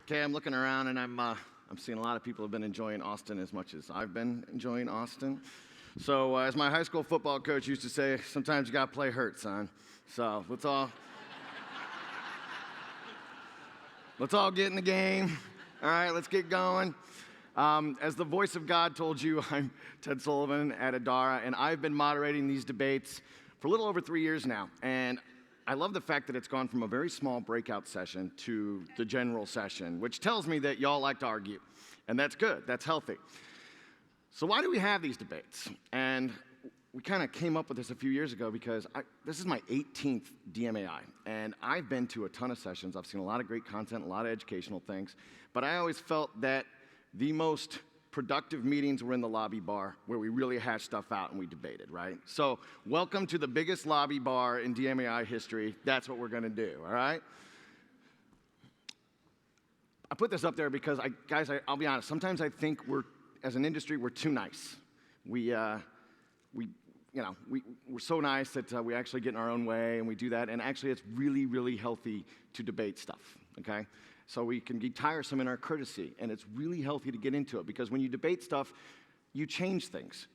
Okay, I'm looking around and I'm seeing a lot of people have been enjoying Austin as much as I've been enjoying Austin. So as my high school football coach used to say, sometimes you gotta play hurt, son. So let's all get in the game. All right, let's get going. As the voice of God told you, I'm Ted Sullivan at Adara, and I've been moderating these debates for a little over 3 years now. And I love the fact that it's gone from a very small breakout session to the general session, which tells me that y'all like to argue. And that's good, that's healthy. So why do we have these debates? And we kind of came up with this a few years ago because this is my 18th DMAI, and I've been to a ton of sessions. I've seen a lot of great content, a lot of educational things, but I always felt that the most productive meetings were in the lobby bar where we really hashed stuff out and we debated, right? So welcome to the biggest lobby bar in DMAI history. That's what we're going to do, all right? I put this up there because, I'll be honest, sometimes I think as an industry, we're too nice. We're so nice that we actually get in our own way and we do that, and actually it's really, really healthy to debate stuff, okay? So we can be tiresome in our courtesy, and it's really healthy to get into it, because when you debate stuff, you change things.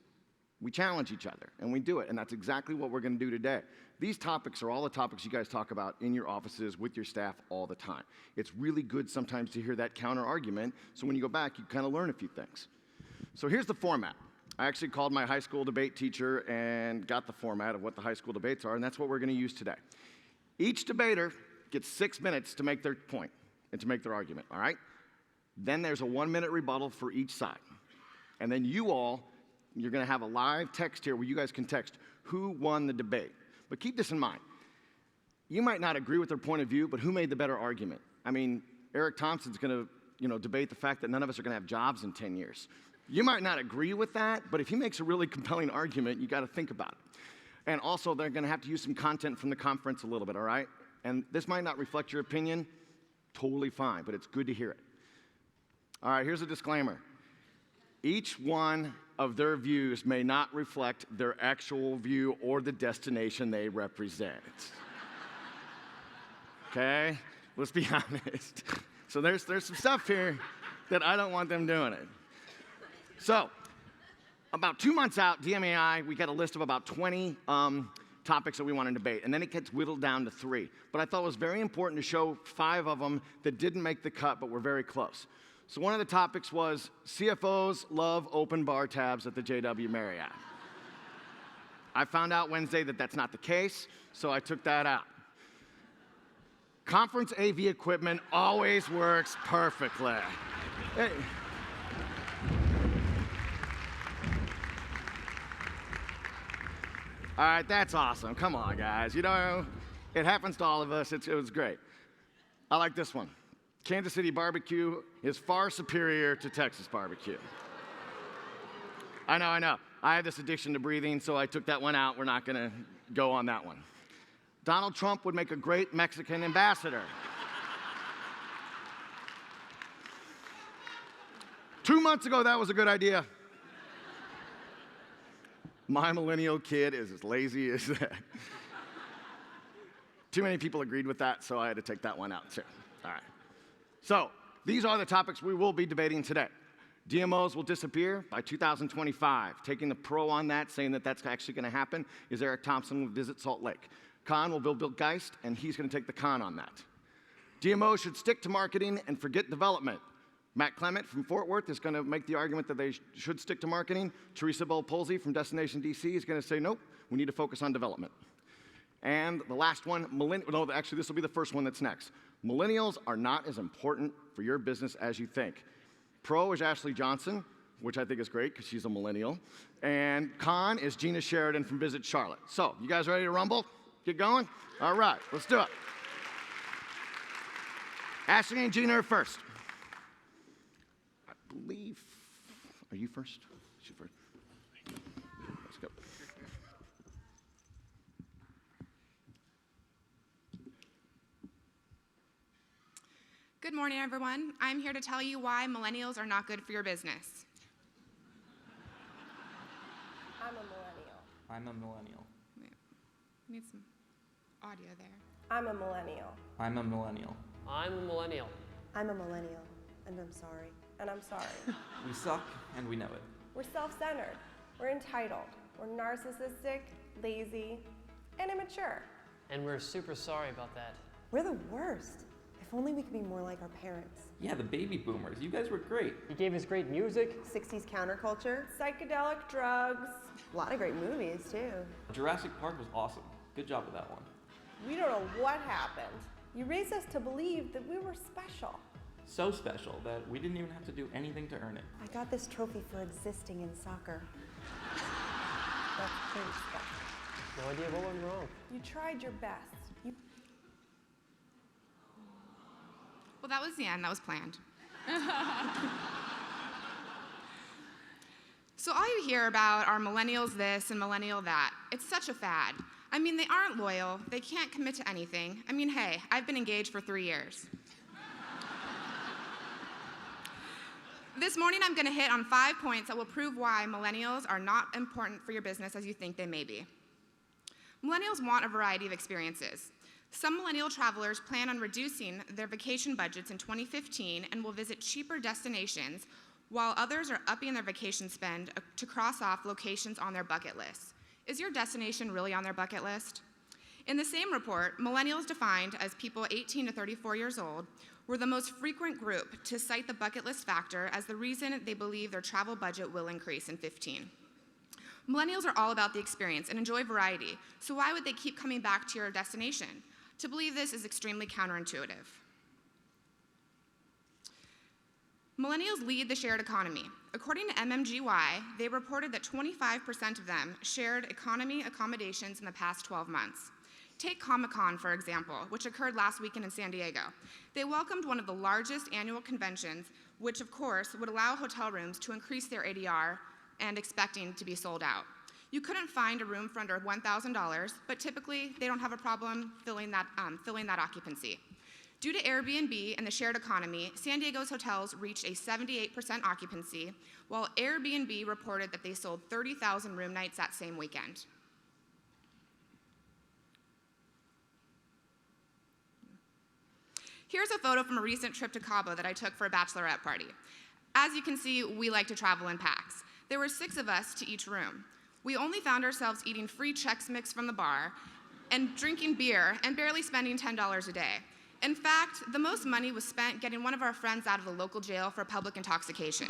We challenge each other, and we do it, and that's exactly what we're going to do today. These topics are all the topics you guys talk about in your offices with your staff all the time. It's really good sometimes to hear that counter-argument, so when you go back, you kind of learn a few things. So here's the format. I actually called my high school debate teacher and got the format of what the high school debates are, and that's what we're going to use today. Each debater gets 6 minutes to make their point and to make their argument, all right? Then there's a 1-minute rebuttal for each side. And then you're going to have a live text here where you guys can text who won the debate. But keep this in mind. You might not agree with their point of view, but who made the better argument? I mean, Eric Thompson's going to debate the fact that none of us are going to have jobs in 10 years. You might not agree with that, but if he makes a really compelling argument, you got to think about it. And also, they're going to have to use some content from the conference a little bit, all right? And this might not reflect your opinion. Totally fine, but it's good to hear it. All right, here's a disclaimer. Each one of their views may not reflect their actual view or the destination they represent. Okay? Let's be honest. So there's some stuff here that I don't want them doing it. So, about 2 months out, DMAI, we got a list of about 20 topics that we want to debate, and then it gets whittled down to 3. But I thought it was very important to show 5 of them that didn't make the cut but were very close. So one of the topics was CFOs love open bar tabs at the JW Marriott. I found out Wednesday that that's not the case, so I took that out. Conference AV equipment always works perfectly. Hey. All right, that's awesome. Come on, guys. You know, it happens to all of us. It was great. I like this one. Kansas City barbecue is far superior to Texas barbecue. I know. I have this addiction to breathing, so I took that one out. We're not going to go on that one. Donald Trump would make a great Mexican ambassador. 2 months ago, that was a good idea. My millennial kid is as lazy as that. Too many people agreed with that, so I had to take that one out too. All right. So these are the topics we will be debating today. DMOs will disappear by 2025. Taking the pro on that, saying that that's actually going to happen, is Eric Thompson will visit Salt Lake. Con will build Bill Geist, and he's going to take the con on that. DMOs should stick to marketing and forget development. Matt Clement from Fort Worth is going to make the argument that they should stick to marketing. Teresa Bell-Polsey from Destination DC is going to say, nope, we need to focus on development. And the last one, actually, this will be the first one that's next. Millennials are not as important for your business as you think. Pro is Ashley Johnson, which I think is great because she's a millennial. And con is Gina Sheridan from Visit Charlotte. So, you guys ready to rumble? Get going? All right, let's do it. Ashley and Gina are first. Believe. Are you first? She first. Let's go. Good morning, everyone. I'm here to tell you why millennials are not good for your business. I'm a millennial. I'm a millennial. Wait, need some audio there. I'm a millennial. I'm a millennial. I'm a millennial. I'm a millennial, and I'm sorry. And I'm sorry. We suck, and we know it. We're self-centered. We're entitled. We're narcissistic, lazy, and immature. And we're super sorry about that. We're the worst. If only we could be more like our parents. Yeah, the baby boomers. You guys were great. He gave us great music. 60s counterculture, psychedelic drugs, a lot of great movies, too. Jurassic Park was awesome. Good job with that one. We don't know what happened. You raised us to believe that we were special. So special that we didn't even have to do anything to earn it. I got this trophy for existing in soccer. That's pretty special. No idea what went wrong. You tried your best. Well, that was the end. That was planned. So all you hear about are millennials this and millennial that. It's such a fad. I mean, they aren't loyal. They can't commit to anything. I mean, hey, I've been engaged for 3 years. This morning, I'm going to hit on 5 points that will prove why millennials are not important for your business as you think they may be. Millennials want a variety of experiences. Some millennial travelers plan on reducing their vacation budgets in 2015 and will visit cheaper destinations, while others are upping their vacation spend to cross off locations on their bucket list. Is your destination really on their bucket list? In the same report, millennials defined as people 18 to 34 years old were the most frequent group to cite the bucket list factor as the reason they believe their travel budget will increase in 15. Millennials are all about the experience and enjoy variety, so why would they keep coming back to your destination? To believe this is extremely counterintuitive. Millennials lead the shared economy. According to MMGY, they reported that 25% of them shared economy accommodations in the past 12 months. Take Comic-Con, for example, which occurred last weekend in San Diego. They welcomed one of the largest annual conventions, which of course would allow hotel rooms to increase their ADR and expecting to be sold out. You couldn't find a room for under $1,000, but typically they don't have a problem filling that occupancy. Due to Airbnb and the shared economy, San Diego's hotels reached a 78% occupancy, while Airbnb reported that they sold 30,000 room nights that same weekend. Here's a photo from a recent trip to Cabo that I took for a bachelorette party. As you can see, we like to travel in packs. There were 6 of us to each room. We only found ourselves eating free Chex Mix from the bar and drinking beer and barely spending $10 a day. In fact, the most money was spent getting one of our friends out of the local jail for public intoxication.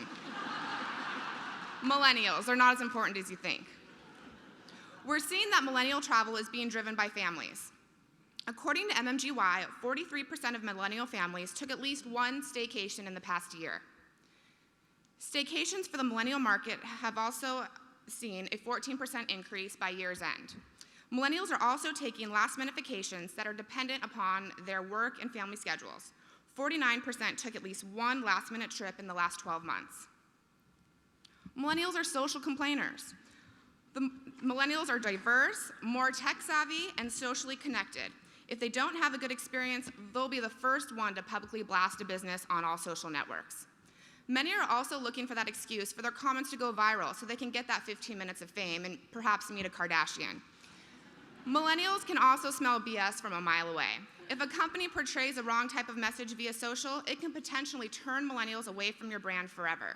Millennials are not as important as you think. We're seeing that millennial travel is being driven by families. According to MMGY, 43% of millennial families took at least one staycation in the past year. Staycations for the millennial market have also seen a 14% increase by year's end. Millennials are also taking last-minute vacations that are dependent upon their work and family schedules. 49% took at least one last-minute trip in the last 12 months. Millennials are social complainers. The millennials are diverse, more tech-savvy, and socially connected. If they don't have a good experience, they'll be the first one to publicly blast a business on all social networks. Many are also looking for that excuse for their comments to go viral so they can get that 15 minutes of fame and perhaps meet a Kardashian. Millennials can also smell BS from a mile away. If a company portrays a wrong type of message via social, it can potentially turn millennials away from your brand forever.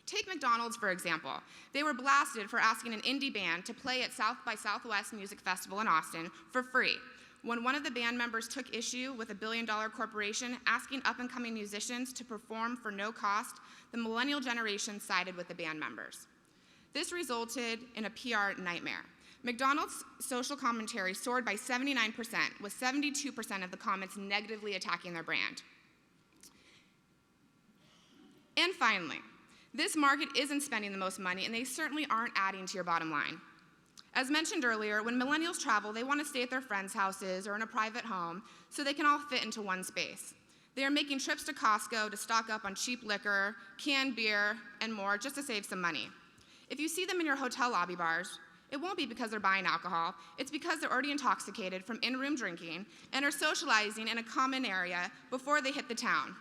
Take McDonald's, for example. They were blasted for asking an indie band to play at South by Southwest Music Festival in Austin for free. When one of the band members took issue with a billion-dollar corporation asking up-and-coming musicians to perform for no cost, the millennial generation sided with the band members. This resulted in a PR nightmare. McDonald's social commentary soared by 79%, with 72% of the comments negatively attacking their brand. And finally, this market isn't spending the most money, and they certainly aren't adding to your bottom line. As mentioned earlier, when millennials travel, they want to stay at their friends' houses or in a private home so they can all fit into one space. They are making trips to Costco to stock up on cheap liquor, canned beer, and more just to save some money. If you see them in your hotel lobby bars, it won't be because they're buying alcohol. It's because they're already intoxicated from in-room drinking and are socializing in a common area before they hit the town.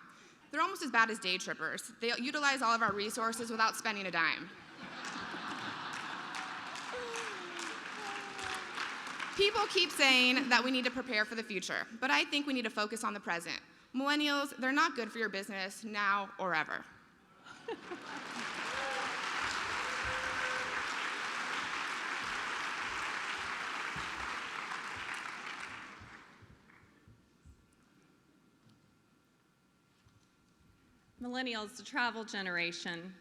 They're almost as bad as day trippers. They utilize all of our resources without spending a dime. People keep saying that we need to prepare for the future, but I think we need to focus on the present. Millennials, they're not good for your business now or ever. Millennials, the travel generation.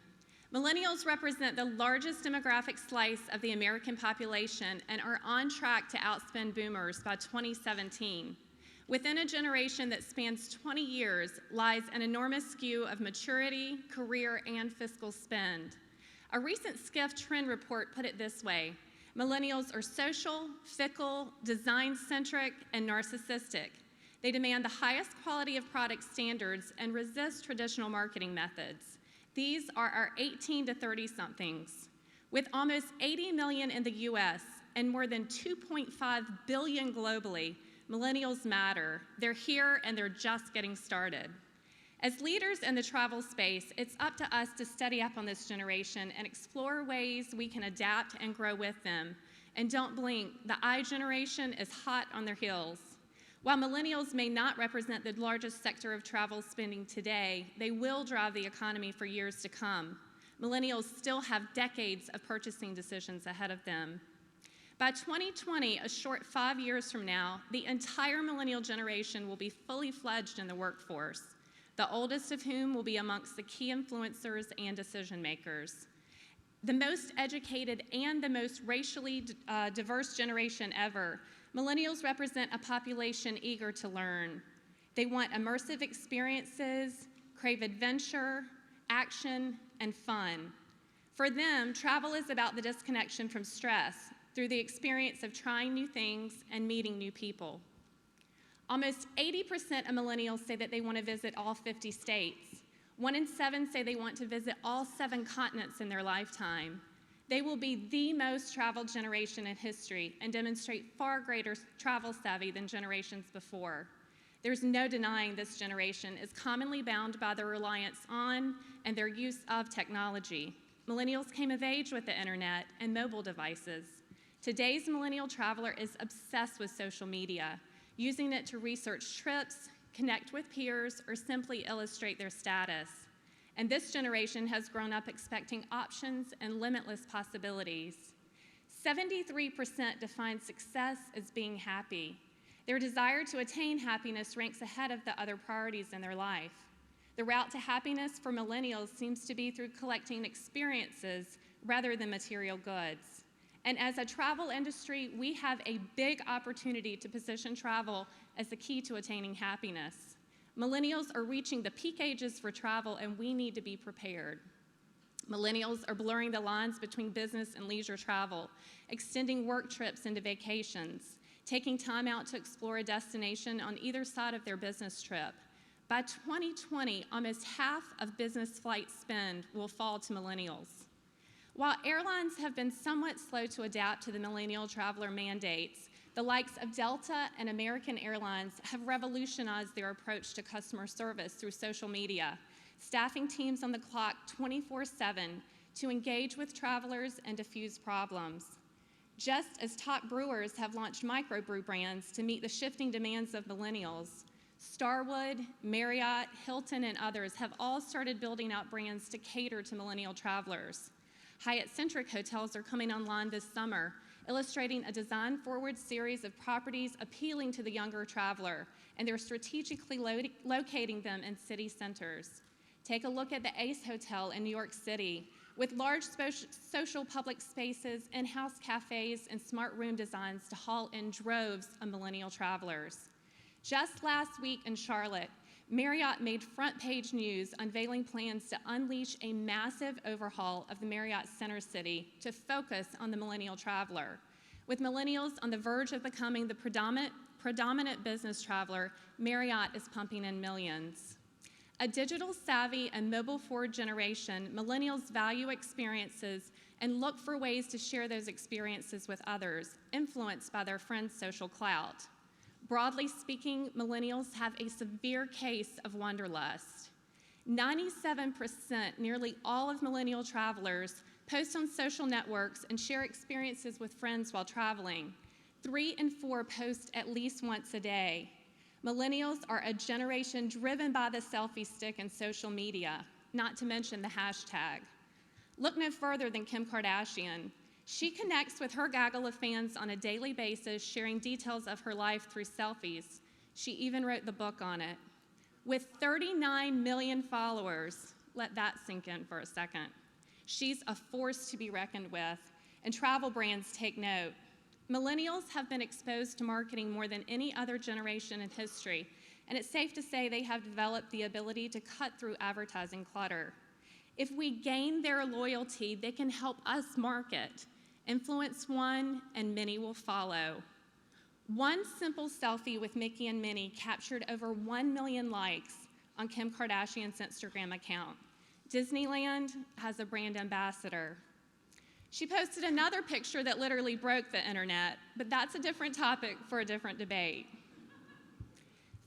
Millennials represent the largest demographic slice of the American population and are on track to outspend boomers by 2017. Within a generation that spans 20 years lies an enormous skew of maturity, career, and fiscal spend. A recent Skiff trend report put it this way: millennials are social, fickle, design-centric, and narcissistic. They demand the highest quality of product standards and resist traditional marketing methods. These are our 18 to 30-somethings. With almost 80 million in the US and more than 2.5 billion globally, millennials matter. They're here and they're just getting started. As leaders in the travel space, it's up to us to study up on this generation and explore ways we can adapt and grow with them. And don't blink, the I generation is hot on their heels. While millennials may not represent the largest sector of travel spending today, they will drive the economy for years to come. Millennials still have decades of purchasing decisions ahead of them. By 2020, a short 5 years from now, the entire millennial generation will be fully fledged in the workforce, the oldest of whom will be amongst the key influencers and decision makers. The most educated and the most racially diverse generation ever, millennials represent a population eager to learn. They want immersive experiences, crave adventure, action, and fun. For them, travel is about the disconnection from stress through the experience of trying new things and meeting new people. Almost 80% of millennials say that they want to visit all 50 states. 1 in 7 say they want to visit all 7 continents in their lifetime. They will be the most traveled generation in history and demonstrate far greater travel savvy than generations before. There's no denying this generation is commonly bound by their reliance on and their use of technology. Millennials came of age with the internet and mobile devices. Today's millennial traveler is obsessed with social media, using it to research trips, connect with peers, or simply illustrate their status. And this generation has grown up expecting options and limitless possibilities. 73% define success as being happy. Their desire to attain happiness ranks ahead of the other priorities in their life. The route to happiness for millennials seems to be through collecting experiences rather than material goods. And as a travel industry, we have a big opportunity to position travel as the key to attaining happiness. Millennials are reaching the peak ages for travel, and we need to be prepared. Millennials are blurring the lines between business and leisure travel, extending work trips into vacations, taking time out to explore a destination on either side of their business trip. By 2020, almost half of business flight spend will fall to millennials. While airlines have been somewhat slow to adapt to the millennial traveler mandates, the likes of Delta and American Airlines have revolutionized their approach to customer service through social media, staffing teams on the clock 24/7 to engage with travelers and diffuse problems. Just as top brewers have launched microbrew brands to meet the shifting demands of millennials, Starwood, Marriott, Hilton, and others have all started building out brands to cater to millennial travelers. Hyatt-centric hotels are coming online this summer, illustrating a design-forward series of properties appealing to the younger traveler, and they're strategically locating them in city centers. Take a look at the Ace Hotel in New York City, with large social public spaces, in-house cafes, and smart room designs to haul in droves of millennial travelers. Just last week in Charlotte, Marriott made front-page news unveiling plans to unleash a massive overhaul of the Marriott Center City to focus on the millennial traveler. With millennials on the verge of becoming the predominant business traveler, Marriott is pumping in millions. A digital-savvy and mobile-forward generation, millennials value experiences and look for ways to share those experiences with others, influenced by their friends' social clout. Broadly speaking, millennials have a severe case of wanderlust. 97%, nearly all of millennial travelers, post on social networks and share experiences with friends while traveling. 3 in 4 post at least once a day. Millennials are a generation driven by the selfie stick and social media, not to mention the hashtag. Look no further than Kim Kardashian. She connects with her gaggle of fans on a daily basis, sharing details of her life through selfies. She even wrote the book on it. With 39 million followers, let that sink in for a second. She's a force to be reckoned with, and travel brands take note. Millennials have been exposed to marketing more than any other generation in history, and it's safe to say they have developed the ability to cut through advertising clutter. If we gain their loyalty, they can help us market. Influence one, and many will follow. One simple selfie with Mickey and Minnie captured over 1 million likes on Kim Kardashian's Instagram account. Disneyland has a brand ambassador. She posted another picture that literally broke the internet, but that's a different topic for a different debate.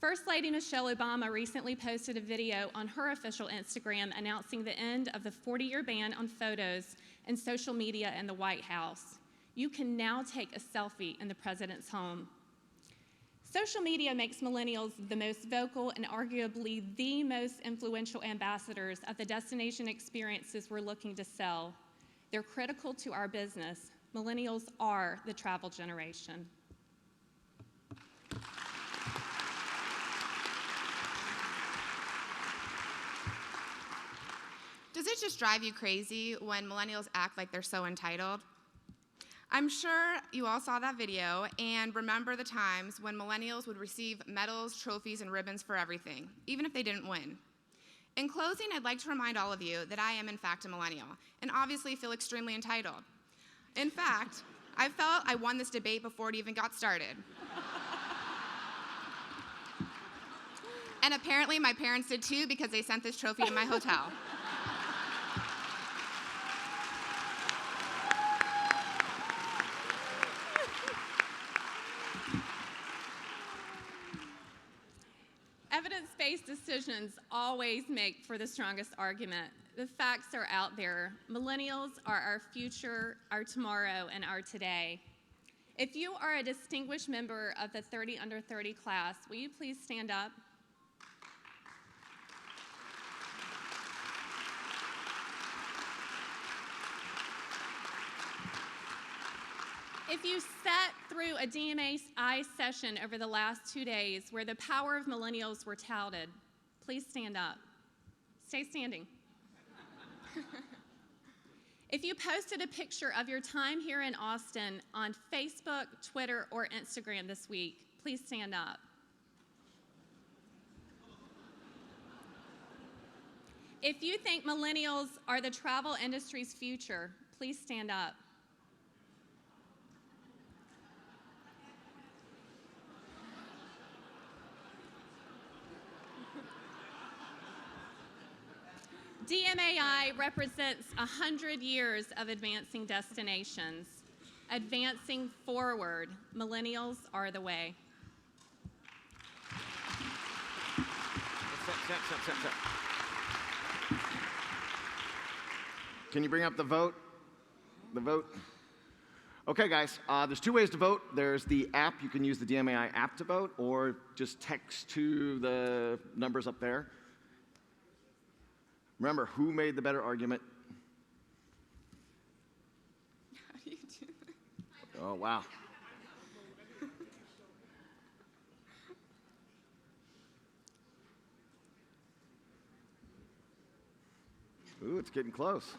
First Lady Michelle Obama recently posted a video on her official Instagram announcing the end of the 40-year ban on photos and social media in the White House. You can now take a selfie in the president's home. Social media makes millennials the most vocal and arguably the most influential ambassadors of the destination experiences we're looking to sell. They're critical to our business. Millennials are the travel generation. Does it just drive you crazy when millennials act like they're so entitled? I'm sure you all saw that video and remember the times when millennials would receive medals, trophies, and ribbons for everything, even if they didn't win. In closing, I'd like to remind all of you that I am in fact a millennial, and obviously feel extremely entitled. In fact, I felt I won this debate before it even got started. And apparently my parents did too, because they sent this trophy to my hotel. Evidence-based decisions always make for the strongest argument. The facts are out there. Millennials are our future, our tomorrow, and our today. If you are a distinguished member of the 30 under 30 class, will you please stand up? If you sat through a DMAI session over the last 2 days where the power of millennials were touted, please stand up. Stay standing. If you posted a picture of your time here in Austin on Facebook, Twitter, or Instagram this week, please stand up. If you think millennials are the travel industry's future, please stand up. DMAI represents 100 years of advancing destinations. Advancing forward, millennials are the way. Step. Can you bring up the vote? The vote? Okay, guys, there's 2 ways to vote. There's the app. You can use the DMAI app to vote, or just text to the numbers up there. Remember, who made the better argument? How do you do that? Oh, wow. Ooh, it's getting close.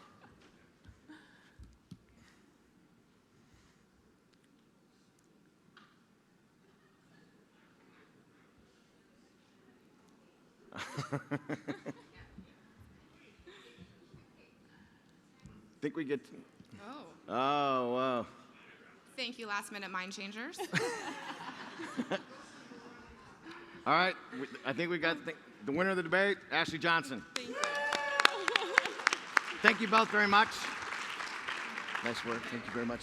Think we get. Oh. Oh, wow. Thank you, last minute mind changers. All right, I think we got the winner of the debate, Ashley Johnson. Thank you. Thank you both very much. Nice work, thank you very much.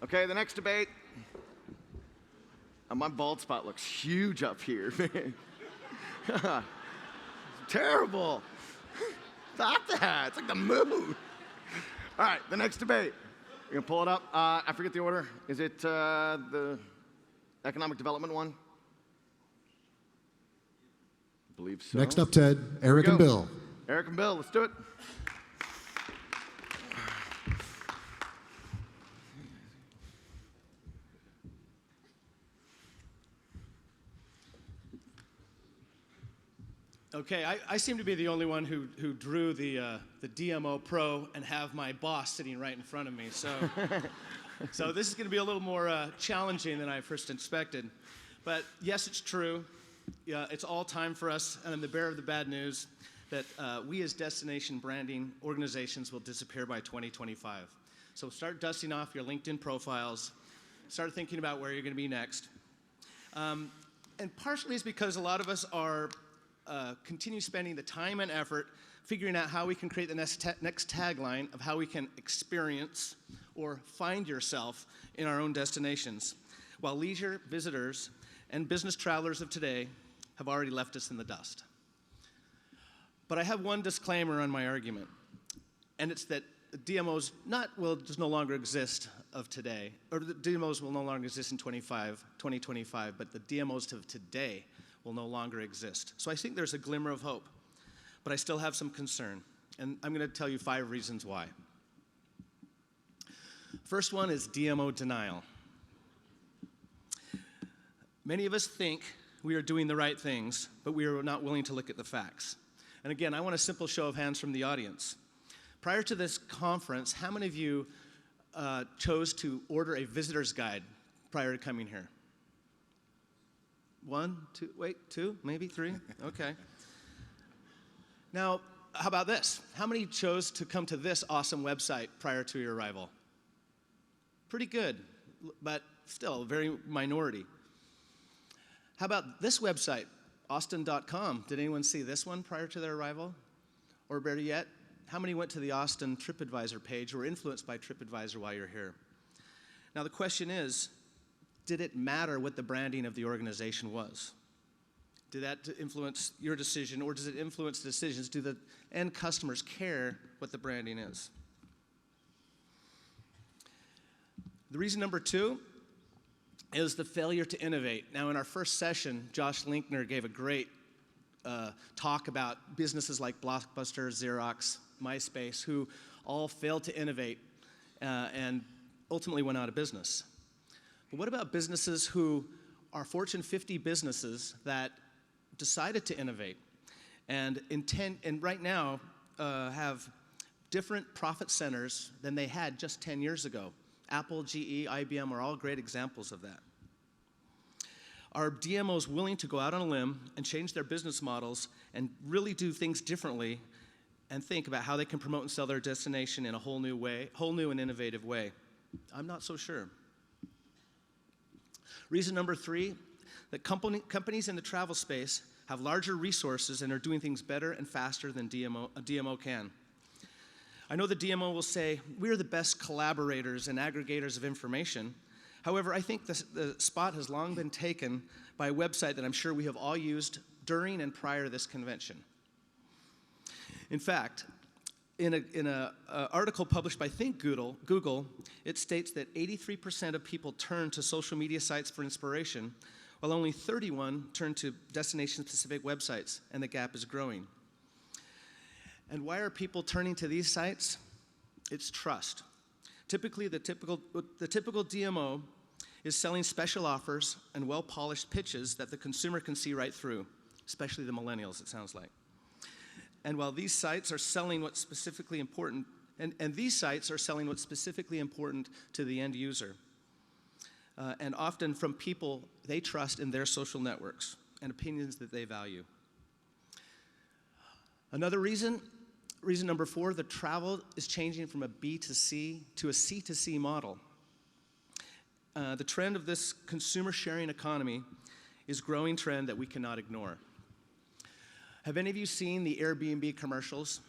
Okay, the next debate. My bald spot looks huge up here, man. Terrible. Stop that, it's like the moon. All right, the next debate. We're gonna pull it up. I forget the order. Is it the economic development one? believe so. Next up, Ted, Eric and go. Bill. Eric and Bill, let's do it. Okay, I seem to be the only one who drew the DMO Pro and have my boss sitting right in front of me. So this is going to be a little more challenging than I first expected. But yes, it's true. It's all time for us, and I'm the bearer of the bad news that we as destination branding organizations will disappear by 2025. So start dusting off your LinkedIn profiles. Start thinking about where you're going to be next. And partially it's because a lot of us are continue spending the time and effort figuring out how we can create the next tagline of how we can experience or find yourself in our own destinations, while leisure visitors and business travelers of today have already left us in the dust. But I have one disclaimer on my argument, and it's that DMOs will just no longer exist of today, or the DMOs will no longer exist in 2025, but the DMOs of today will no longer exist. So I think there's a glimmer of hope, but I still have some concern, and I'm going to tell you 5 reasons why. First one is DMO denial. Many of us think we are doing the right things, but we are not willing to look at the facts. And again, I want a simple show of hands from the audience. Prior to this conference, how many of you chose to order a visitor's guide prior to coming here? 1, 2, wait, 2, maybe 3? Okay. Now, how about this? How many chose to come to this awesome website prior to your arrival? Pretty good, but still a very minority. How about this website, austin.com? Did anyone see this one prior to their arrival? Or better yet, how many went to the Austin TripAdvisor page or were influenced by TripAdvisor while you're here? Now the question is, did it matter what the branding of the organization was? Did that influence your decision, or does it influence decisions? Do the end customers care what the branding is? The reason number 2 is the failure to innovate. Now, in our first session, Josh Linkner gave a great talk about businesses like Blockbuster, Xerox, MySpace, who all failed to innovate and ultimately went out of business. But what about businesses who are Fortune 50 businesses that decided to innovate and right now have different profit centers than they had just 10 years ago? Apple, GE, IBM are all great examples of that. Are DMOs willing to go out on a limb and change their business models and really do things differently and think about how they can promote and sell their destination in a whole new and innovative way? I'm not so sure. Reason number 3, that companies in the travel space have larger resources and are doing things better and faster than a DMO can. I know the DMO will say, we're the best collaborators and aggregators of information. However, I think the spot has long been taken by a website that I'm sure we have all used during and prior to this convention. In fact, in an article published by Google, it states that 83% of people turn to social media sites for inspiration, while only 31% turn to destination-specific websites, and the gap is growing. And why are people turning to these sites? It's trust. Typically, the typical DMO is selling special offers and well-polished pitches that the consumer can see right through, especially the millennials, it sounds like. And while these sites are selling what's specifically important, and these sites are selling what's specifically important to the end user, and often from people they trust in their social networks and opinions that they value. Another reason number 4, the travel is changing from a B to C to a C to C model. The trend of this consumer sharing economy is a growing trend that we cannot ignore. Have any of you seen the Airbnb commercials?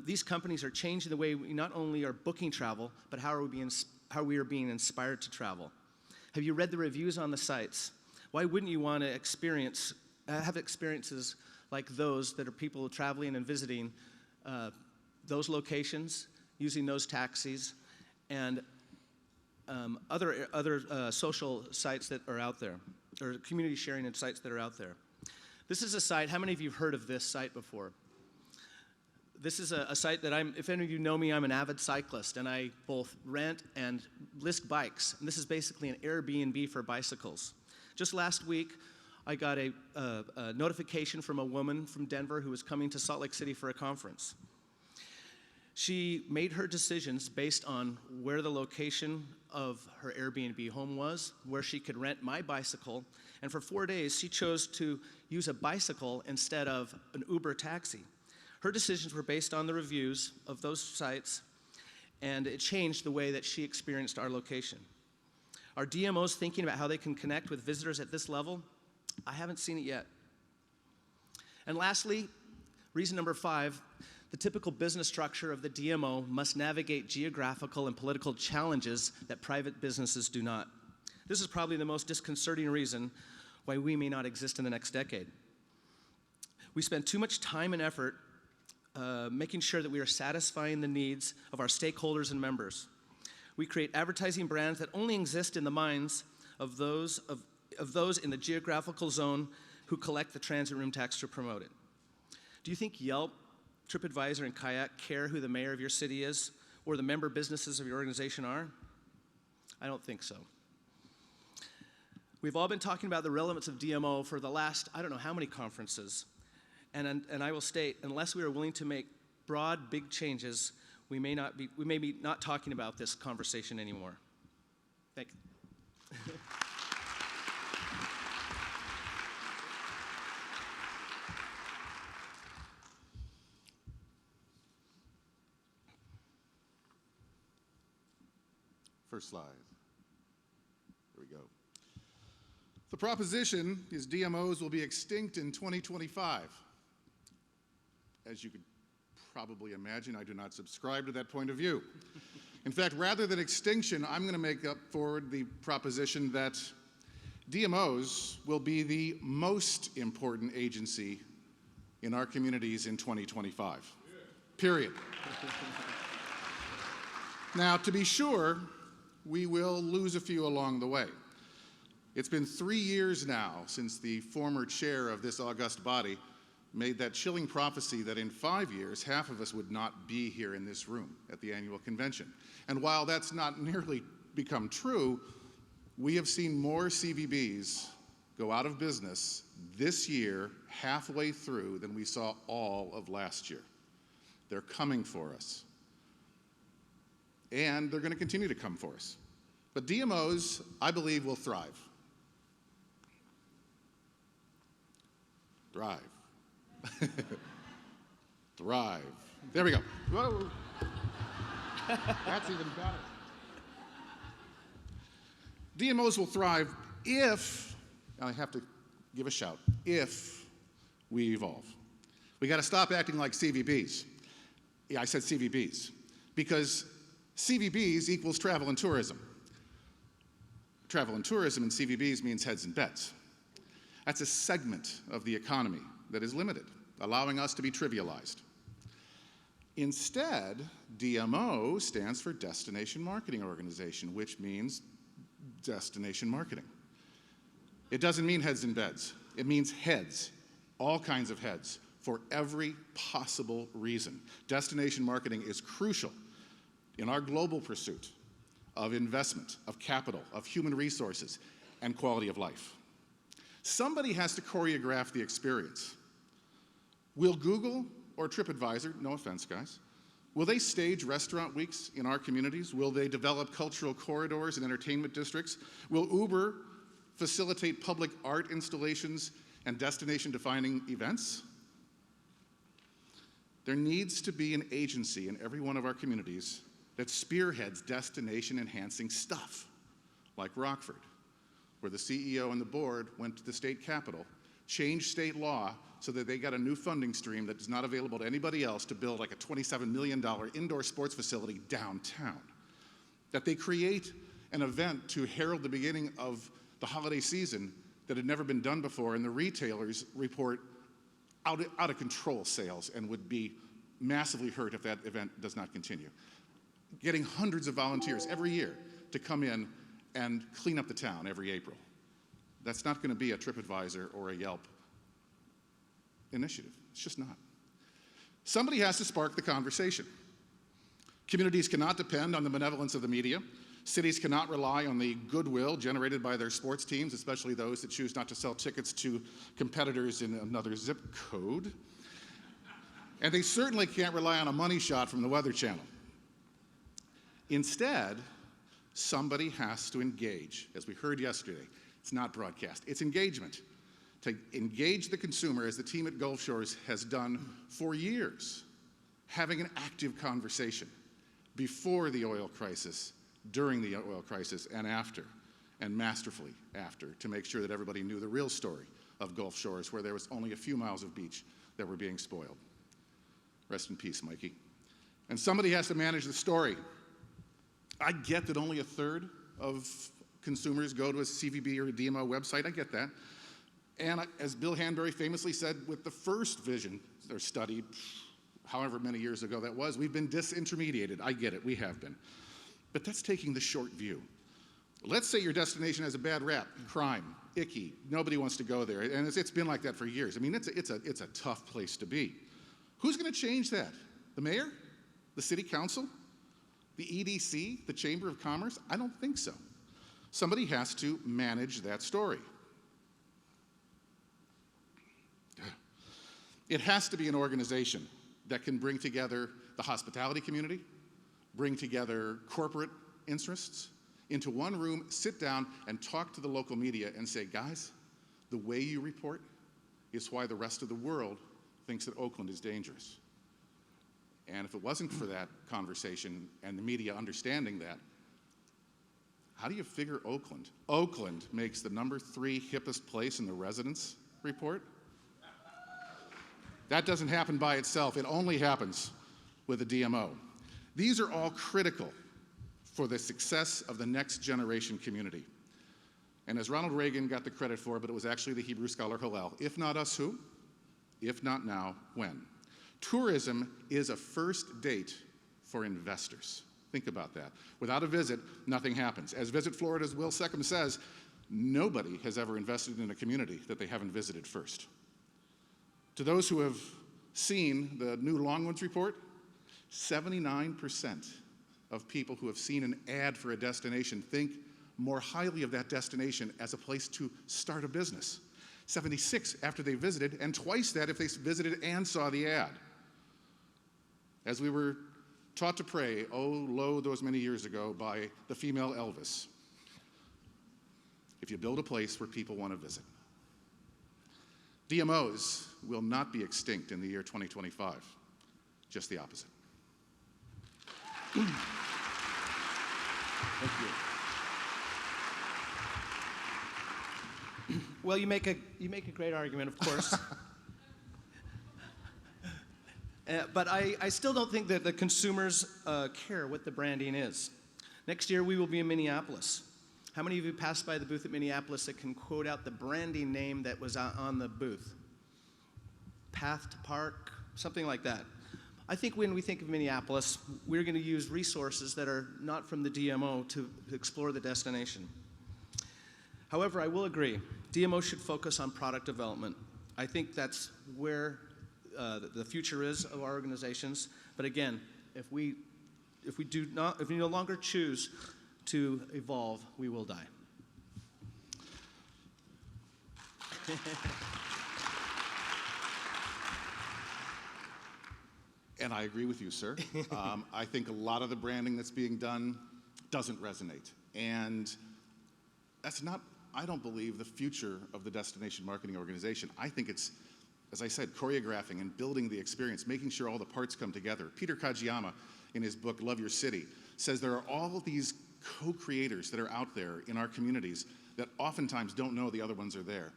These companies are changing the way we not only are booking travel, but how we are being inspired to travel. Have you read the reviews on the sites? Why wouldn't you want to have experiences like those that are people traveling and visiting those locations, using those taxis, and other social sites that are out there, or community sharing and sites that are out there? This is a site, how many of you have heard of this site before? This is a site that if any of you know me, I'm an avid cyclist, and I both rent and list bikes. And this is basically an Airbnb for bicycles. Just last week, I got a notification from a woman from Denver who was coming to Salt Lake City for a conference. She made her decisions based on where the location of her Airbnb home was, where she could rent my bicycle, and for 4 days, she chose to use a bicycle instead of an Uber taxi. Her decisions were based on the reviews of those sites, and it changed the way that she experienced our location. Are DMOs thinking about how they can connect with visitors at this level? I haven't seen it yet. And lastly, reason number 5, the typical business structure of the DMO must navigate geographical and political challenges that private businesses do not. This is probably the most disconcerting reason why we may not exist in the next decade. We spend too much time and effort making sure that we are satisfying the needs of our stakeholders and members. We create advertising brands that only exist in the minds of those in the geographical zone who collect the transit room tax to promote it. Do you think Yelp, TripAdvisor, and Kayak care who the mayor of your city is or the member businesses of your organization are? I don't think so. We've all been talking about the relevance of DMO for the last, I don't know how many conferences. And I will state, unless we are willing to make broad, big changes, we may be not talking about this conversation anymore. Thank you. First slide. Here we go. The proposition is DMOs will be extinct in 2025. As you could probably imagine, I do not subscribe to that point of view. In fact, rather than extinction, I'm going to make up forward the proposition that DMOs will be the most important agency in our communities in 2025. Period. Now, to be sure, we will lose a few along the way. It's been 3 years now since the former chair of this august body made that chilling prophecy that in 5 years, half of us would not be here in this room at the annual convention. And while that's not nearly become true, we have seen more CVBs go out of business this year, halfway through, than we saw all of last year. They're coming for us. And they're going to continue to come for us. But DMOs, I believe, will thrive. Thrive. Thrive. There we go. Whoa. That's even better. DMOs will thrive if, and I have to give a shout, if we evolve. We got to stop acting like CVBs. Yeah, I said CVBs. Because CVBs equals travel and tourism. Travel and tourism in CVBs means heads and beds. That's a segment of the economy that is limited, allowing us to be trivialized. Instead, DMO stands for Destination Marketing Organization, which means destination marketing. It doesn't mean heads and beds. It means heads, all kinds of heads, for every possible reason. Destination marketing is crucial in our global pursuit of investment, of capital, of human resources, and quality of life. Somebody has to choreograph the experience. Will Google or TripAdvisor, no offense guys, will they stage restaurant weeks in our communities? Will they develop cultural corridors and entertainment districts? Will Uber facilitate public art installations and destination-defining events? There needs to be an agency in every one of our communities that spearheads destination-enhancing stuff, like Rockford, where the CEO and the board went to the state capitol, changed state law so that they got a new funding stream that is not available to anybody else to build like a $27 million indoor sports facility downtown. That they create an event to herald the beginning of the holiday season that had never been done before, and the retailers report out of control sales and would be massively hurt if that event does not continue. Getting hundreds of volunteers every year to come in and clean up the town every April. That's not going to be a TripAdvisor or a Yelp initiative. It's just not. Somebody has to spark the conversation. Communities cannot depend on the benevolence of the media. Cities cannot rely on the goodwill generated by their sports teams, especially those that choose not to sell tickets to competitors in another zip code. And they certainly can't rely on a money shot from the Weather Channel. Instead, somebody has to engage. As we heard yesterday, it's not broadcast, it's engagement. To engage the consumer, as the team at Gulf Shores has done for years, having an active conversation before the oil crisis, during the oil crisis, and after, and masterfully after, to make sure that everybody knew the real story of Gulf Shores, where there was only a few miles of beach that were being spoiled. Rest in peace, Mikey. And somebody has to manage the story. I get that only a third of consumers go to a CVB or a DMO website. I get that. And as Bill Hanbury famously said with the first vision or study, however many years ago that was, we've been disintermediated. I get it, we have been. But that's taking the short view. Let's say your destination has a bad rap, crime, icky, nobody wants to go there, and it's been like that for years. I mean, it's a tough place to be. Who's going to change that? The mayor? The city council? The EDC? The Chamber of Commerce? I don't think so. Somebody has to manage that story. It has to be an organization that can bring together the hospitality community, bring together corporate interests into one room, sit down and talk to the local media and say, guys, the way you report is why the rest of the world thinks that Oakland is dangerous. And if it wasn't for that conversation and the media understanding that, how do you figure Oakland? Oakland makes the #3 hippest place in the residents report. That doesn't happen by itself. It only happens with a DMO. These are all critical for the success of the next generation community. And as Ronald Reagan got the credit for, but it was actually the Hebrew scholar Hillel, if not us, who? If not now, when? Tourism is a first date for investors. Think about that. Without a visit, nothing happens. As Visit Florida's Will Seckham says, nobody has ever invested in a community that they haven't visited first. To those who have seen the new Longwoods report, 79% of people who have seen an ad for a destination think more highly of that destination as a place to start a business. 76 after they visited, and twice that if they visited and saw the ad. As we were taught to pray, oh, lo, those many years ago, by the female Elvis, if you build a place where people want to visit. DMOs will not be extinct in the year 2025, just the opposite. Thank you. Well, you make a great argument, of course. But I still don't think that the consumers care what the branding is. Next year, we will be in Minneapolis. How many of you passed by the booth at Minneapolis that can quote out the branding name that was on the booth? Path to Park, something like that. I think when we think of Minneapolis, we're going to use resources that are not from the DMO to explore the destination. However, I will agree, DMO should focus on product development. I think that's where the future is of our organizations. But again, if we no longer choose to evolve, we will die. And I agree with you, sir. I think a lot of the branding that's being done doesn't resonate. And that's not, I don't believe, the future of the destination marketing organization. I think it's, as I said, choreographing and building the experience, making sure all the parts come together. Peter Kajiyama, in his book, Love Your City, says there are all these co-creators that are out there in our communities that oftentimes don't know the other ones are there.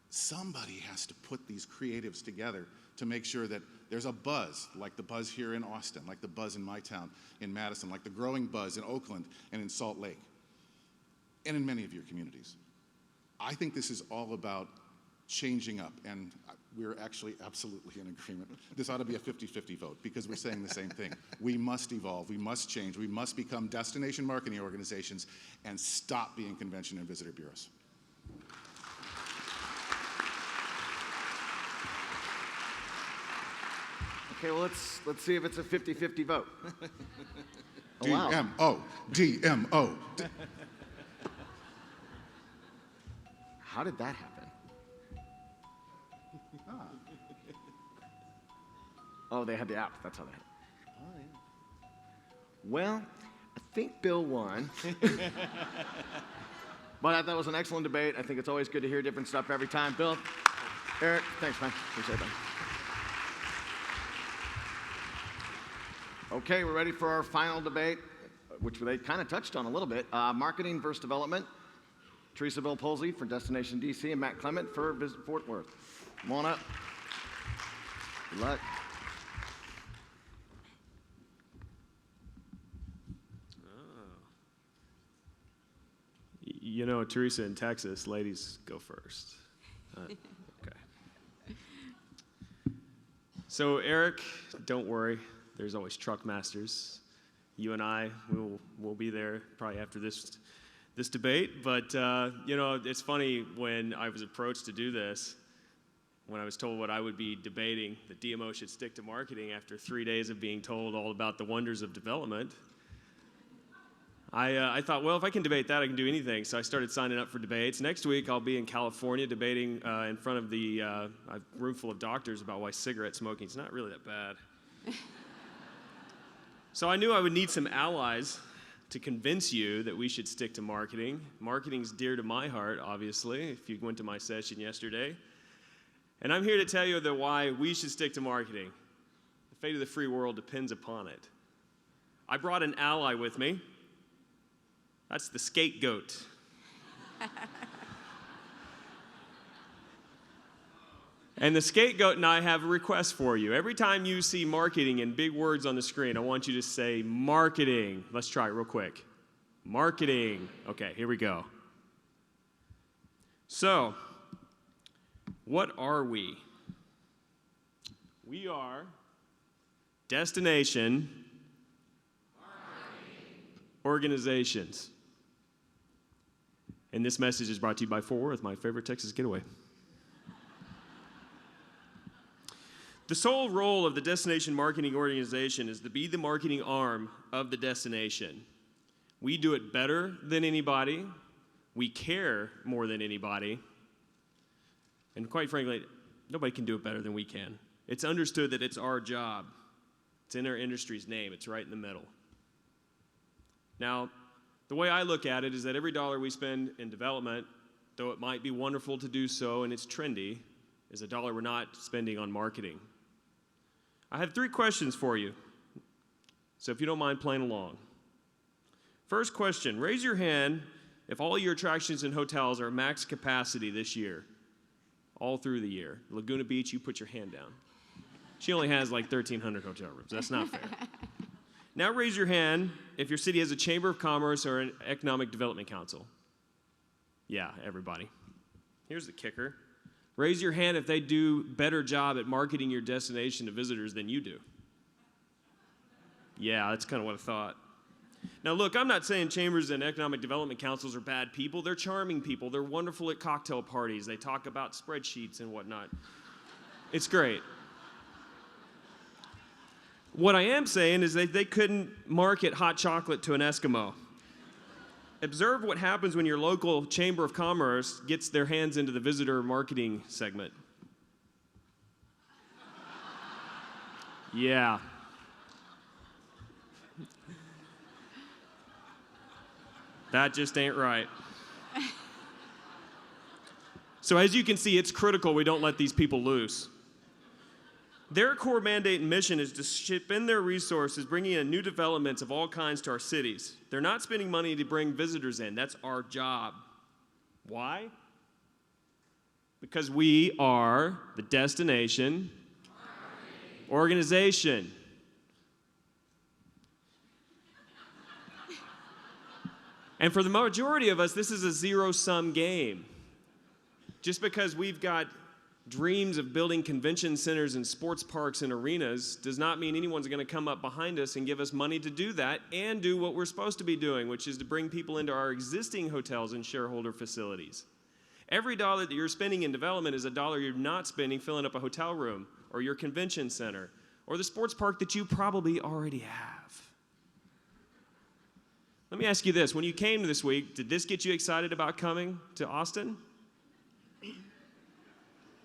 Somebody has to put these creatives together to make sure that there's a buzz, like the buzz here in Austin, like the buzz in my town, in Madison, like the growing buzz in Oakland and in Salt Lake, and in many of your communities. I think this is all about changing up, and we're actually absolutely in agreement. This ought to be a 50-50 vote, because we're saying the same thing. We must evolve, we must change, we must become destination marketing organizations and stop being convention and visitor bureaus. Okay, well, let's see if it's a 50-50 vote. Oh, wow. DMO, DMO. How did that happen? Oh, they had the app. That's how they had it. Oh, yeah. Well, I think Bill won. But I thought it was an excellent debate. I think it's always good to hear different stuff every time. Bill, Eric, thanks, man. Appreciate that. Okay, we're ready for our final debate, which they kind of touched on a little bit. Marketing versus development. Teresa Bill Polsey for Destination DC and Matt Clement for Visit Fort Worth. Come on up. Good luck. You know, Teresa in Texas, ladies go first. Okay. So Eric, don't worry. There's always truck masters. You and I will be there probably after this debate. But you know, it's funny when I was approached to do this. When I was told what I would be debating, that DMO should stick to marketing after 3 days of being told all about the wonders of development. I thought, well, if I can debate that, I can do anything. So I started signing up for debates. Next week, I'll be in California debating in front of a room full of doctors about why cigarette smoking is not really that bad. So I knew I would need some allies to convince you that we should stick to marketing. Marketing's dear to my heart, obviously, if you went to my session yesterday. And I'm here to tell you that why we should stick to marketing. The fate of the free world depends upon it. I brought an ally with me. That's the scapegoat. And the scapegoat and I have a request for you. Every time you see marketing in big words on the screen, I want you to say marketing. Let's try it real quick. Marketing. Okay, here we go. So, what are we? We are destination organizations. And this message is brought to you by Fort Worth, my favorite Texas getaway. The sole role of the destination marketing organization is to be the marketing arm of the destination. We do it better than anybody. We care more than anybody. And quite frankly, nobody can do it better than we can. It's understood that it's our job. It's in our industry's name. It's right in the middle. Now, the way I look at it is that every dollar we spend in development, though it might be wonderful to do so and it's trendy, is a dollar we're not spending on marketing. I have 3 questions for you, so if you don't mind playing along. First question, raise your hand if all your attractions and hotels are max capacity this year, all through the year. Laguna Beach, you put your hand down. She only has like 1,300 hotel rooms. That's not fair. Now raise your hand if your city has a Chamber of Commerce or an Economic Development Council. Yeah, everybody. Here's the kicker. Raise your hand if they do a better job at marketing your destination to visitors than you do. Yeah, that's kind of what I thought. Now look, I'm not saying chambers and economic development councils are bad people. They're charming people. They're wonderful at cocktail parties. They talk about spreadsheets and whatnot. It's great. What I am saying is that they couldn't market hot chocolate to an Eskimo. Observe what happens when your local Chamber of Commerce gets their hands into the visitor marketing segment. Yeah. That just ain't right. So as you can see, it's critical we don't let these people loose. Their core mandate and mission is to spend their resources bringing in new developments of all kinds to our cities. They're not spending money to bring visitors in. That's our job. Why? Because we are the destination organization. And for the majority of us, this is a zero-sum game. Just because we've got dreams of building convention centers and sports parks and arenas does not mean anyone's going to come up behind us and give us money to do that and do what we're supposed to be doing, which is to bring people into our existing hotels and shareholder facilities. Every dollar that you're spending in development is a dollar you're not spending filling up a hotel room or your convention center or the sports park that you probably already have. Let me ask you this. When you came this week, did this get you excited about coming to Austin?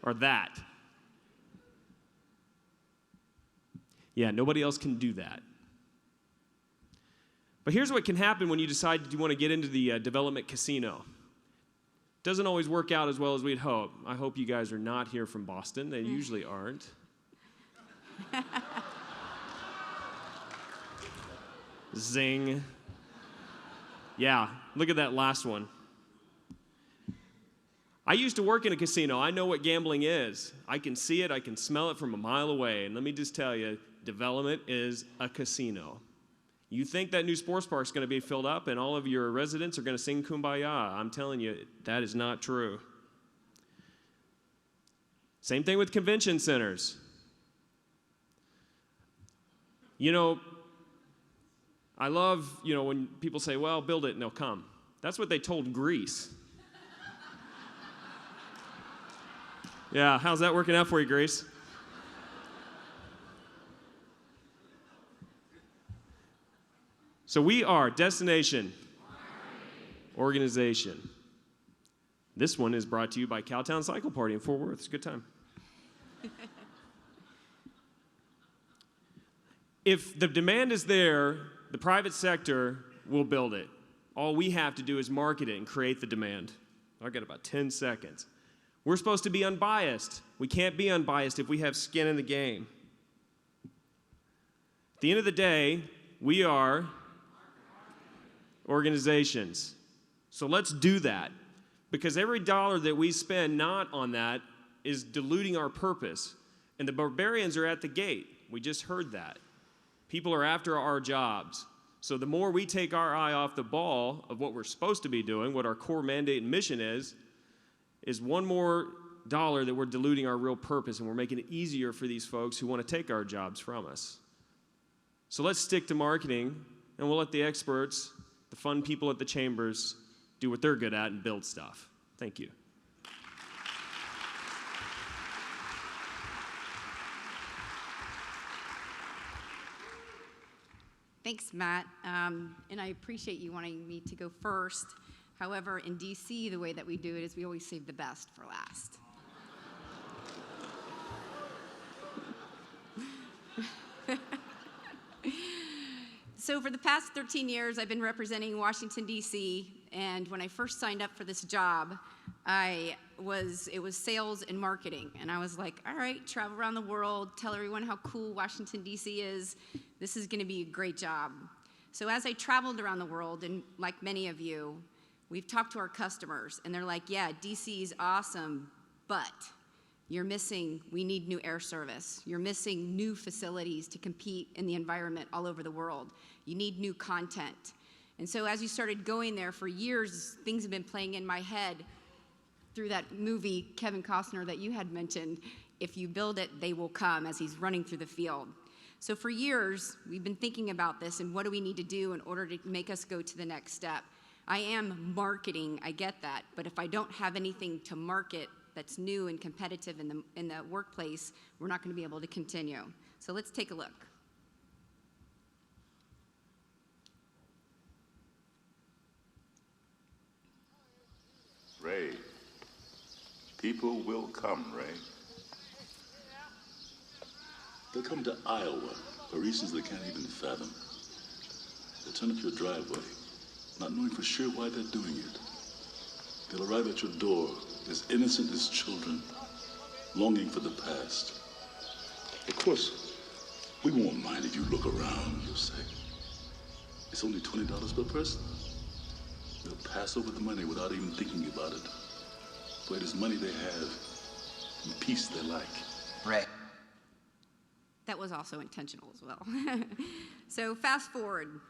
Or that? Yeah, nobody else can do that. But here's what can happen when you decide you want to get into the development casino. Doesn't always work out as well as we'd hope. I hope you guys are not here from Boston. They usually aren't. Zing. Yeah, look at that last one. I used to work in a casino. I know what gambling is. I can see it, I can smell it from a mile away. And let me just tell you, development is a casino. You think that new sports park is going to be filled up and all of your residents are going to sing Kumbaya. I'm telling you, that is not true. Same thing with convention centers. You know, I love, when people say, well, build it and they'll come. That's what they told Greece. Yeah, how's that working out for you, Greece? So we are Destination Organization. This one is brought to you by Cowtown Cycle Party in Fort Worth. It's a good time. If the demand is there, the private sector will build it. All we have to do is market it and create the demand. I've got about 10 seconds. We're supposed to be unbiased. We can't be unbiased if we have skin in the game. At the end of the day, we are organizations. So let's do that. Because every dollar that we spend not on that is diluting our purpose. And the barbarians are at the gate. We just heard that. People are after our jobs. So the more we take our eye off the ball of what we're supposed to be doing, what our core mandate and mission is one more dollar that we're diluting our real purpose, and we're making it easier for these folks who want to take our jobs from us. So let's stick to marketing, and we'll let the experts, the fun people at the chambers, do what they're good at and build stuff. Thank you. Thanks, Matt. And I appreciate you wanting me to go first. However, in DC, the way that we do it is we always save the best for last. So for the past 13 years, I've been representing Washington, D.C., and when I first signed up for this job, it was sales and marketing. And I was like, all right, travel around the world, tell everyone how cool Washington, D.C. is. This is going to be a great job. So as I traveled around the world, and like many of you, we've talked to our customers, and they're like, yeah, D.C. is awesome, but we need new air service. You're missing new facilities to compete in the environment all over the world. You need new content. And so as you started going there for years, things have been playing in my head through that movie, Kevin Costner, that you had mentioned, if you build it, they will come, as he's running through the field. So for years, we've been thinking about this and what do we need to do in order to make us go to the next step. I am marketing, I get that, but if I don't have anything to market that's new and competitive in the workplace, we're not going to be able to continue. So let's take a look. Ray, people will come, Ray. They'll come to Iowa for reasons they can't even fathom. They'll turn up your driveway, not knowing for sure why they're doing it. They'll arrive at your door as innocent as children, longing for the past. Of course, we won't mind if you look around, you'll say. It's only $20 per person. They'll pass over the money without even thinking about it. For it is money they have and peace they like. Right. That was also intentional as well. So fast forward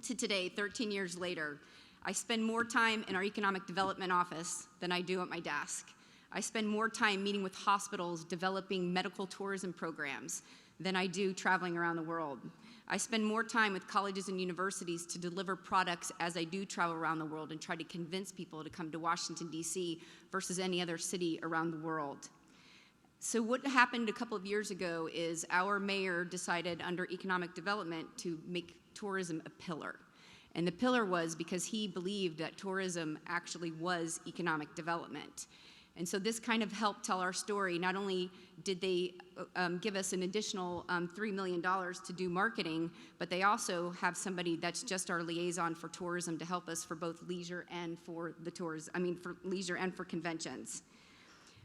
to today, 13 years later, I spend more time in our economic development office than I do at my desk. I spend more time meeting with hospitals, developing medical tourism programs than I do traveling around the world. I spend more time with colleges and universities to deliver products as I do travel around the world and try to convince people to come to Washington, D.C. versus any other city around the world. So what happened a couple of years ago is our mayor decided under economic development to make tourism a pillar. And the pillar was because he believed that tourism actually was economic development. And so this kind of helped tell our story. Not only did they give us an additional $3 million to do marketing, but they also have somebody that's just our liaison for tourism to help us for both leisure and for the for leisure and for conventions.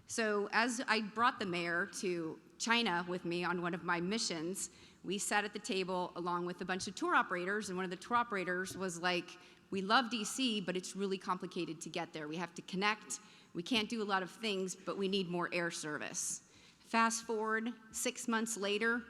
So as I brought the mayor to China with me on one of my missions, we sat at the table along with a bunch of tour operators, and one of the tour operators was like, we love DC, but it's really complicated to get there. We have to connect. We can't do a lot of things, but we need more air service. Fast forward 6 months later,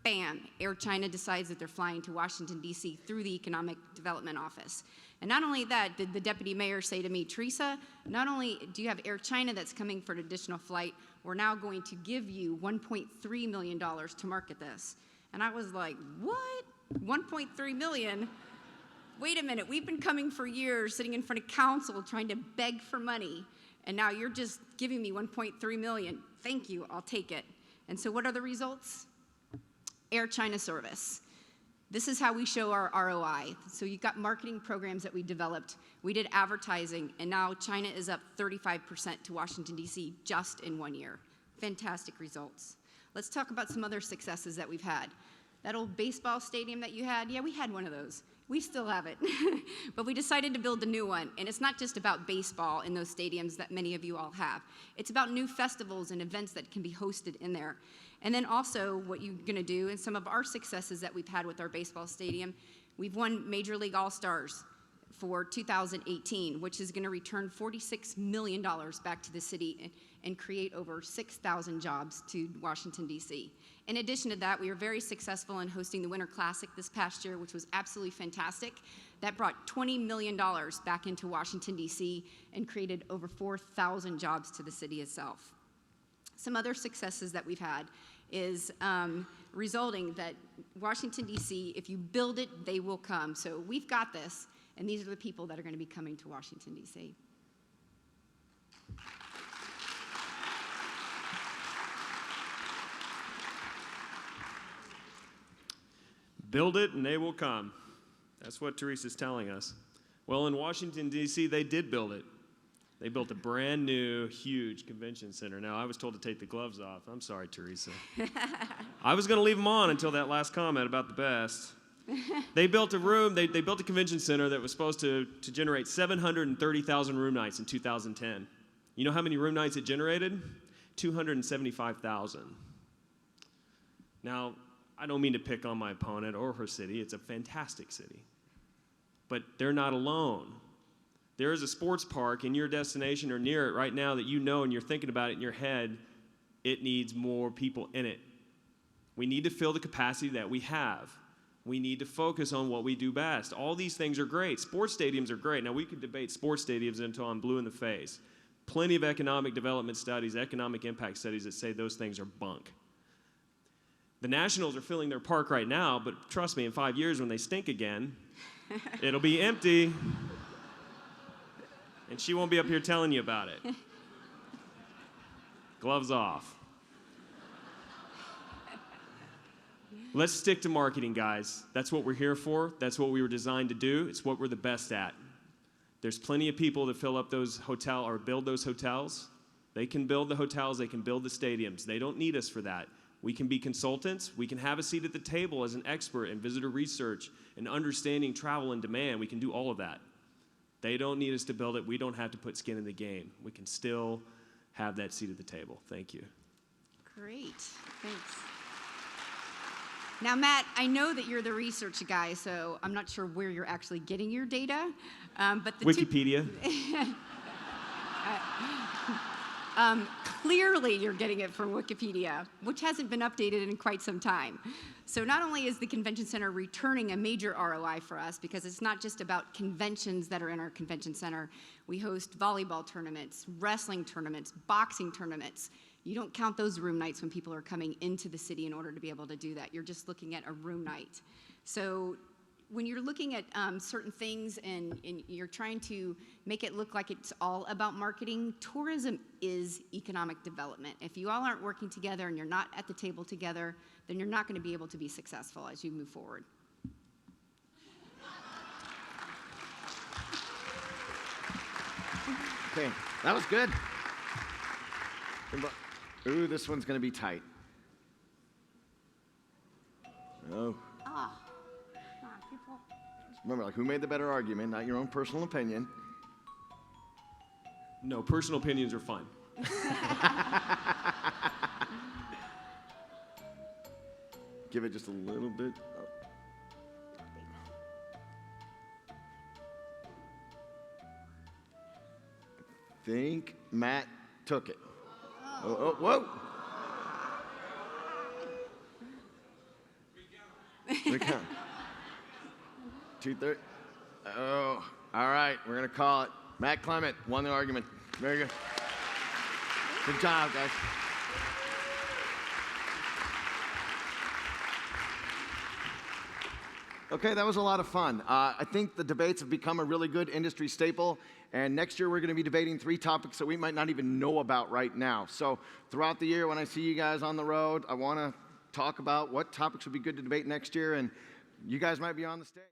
bam, Air China decides that they're flying to Washington, D.C. through the Economic Development Office. And not only that, did the deputy mayor say to me, Teresa, not only do you have Air China that's coming for an additional flight, we're now going to give you $1.3 million to market this. And I was like, what? 1.3 million? Wait a minute, we've been coming for years, sitting in front of council, trying to beg for money, and now you're just giving me 1.3 million. Thank you, I'll take it. And so what are the results? Air China service. This is how we show our ROI. So you've got marketing programs that we developed. We did advertising, and now China is up 35% to Washington, D.C. just in 1 year. Fantastic results. Let's talk about some other successes that we've had. That old baseball stadium that you had, yeah, we had one of those. We still have it. But we decided to build a new one. And it's not just about baseball in those stadiums that many of you all have. It's about new festivals and events that can be hosted in there. And then also what you're going to do, and some of our successes that we've had with our baseball stadium, we've won Major League All-Stars for 2018, which is going to return $46 million back to the city and create over 6,000 jobs to Washington, D.C. In addition to that, we were very successful in hosting the Winter Classic this past year, which was absolutely fantastic. That brought $20 million back into Washington, D.C. and created over 4,000 jobs to the city itself. Some other successes that we've had is resulting that Washington, D.C., if you build it, they will come. So we've got this, and these are the people that are going to be coming to Washington, D.C. Build it and they will come. That's what Teresa's telling us. Well, in Washington, D.C., they did build it. They built a brand new, huge convention center. Now, I was told to take the gloves off. I'm sorry, Teresa. I was going to leave them on until that last comment about the best. They built a room, they built a convention center that was supposed to generate 730,000 room nights in 2010. You know how many room nights it generated? 275,000. Now, I don't mean to pick on my opponent or her city. It's a fantastic city. But they're not alone. There is a sports park in your destination or near it right now that you know and you're thinking about it in your head. It needs more people in it. We need to fill the capacity that we have. We need to focus on what we do best. All these things are great. Sports stadiums are great. Now, we could debate sports stadiums until I'm blue in the face. Plenty of economic development studies, economic impact studies that say those things are bunk. The Nationals are filling their park right now, but trust me, in 5 years when they stink again, it'll be empty. And she won't be up here telling you about it. Gloves off. Let's stick to marketing, guys. That's what we're here for. That's what we were designed to do. It's what we're the best at. There's plenty of people that fill up those hotels or build those hotels. They can build the hotels. They can build the stadiums. They don't need us for that. We can be consultants. We can have a seat at the table as an expert in visitor research and understanding travel and demand. We can do all of that. They don't need us to build it. We don't have to put skin in the game. We can still have that seat at the table. Thank you. Great. Thanks. Now, Matt, I know that you're the research guy, so I'm not sure where you're actually getting your data. But the Wikipedia. Clearly, you're getting it from Wikipedia, which hasn't been updated in quite some time. So not only is the convention center returning a major ROI for us, because it's not just about conventions that are in our convention center. We host volleyball tournaments, wrestling tournaments, boxing tournaments. You don't count those room nights when people are coming into the city in order to be able to do that. You're just looking at a room night. So when you're looking at certain things and you're trying to make it look like it's all about marketing, tourism is economic development. If you all aren't working together and you're not at the table together, then you're not going to be able to be successful as you move forward. Okay, that was good. Ooh, this one's going to be tight. Oh. Ah, come on, people. Remember, like, who made the better argument, not your own personal opinion. No, personal opinions are fine. Give it just a little bit. I think Matt took it. Oh, whoa. Recount. 2-3. Oh, all right. We're going to call it. Matt Clement won the argument. Very good. Good job, guys. Okay, that was a lot of fun. I think the debates have become a really good industry staple, and next year we're going to be debating 3 topics that we might not even know about right now. So throughout the year, when I see you guys on the road, I want to talk about what topics would be good to debate next year, and you guys might be on the stage.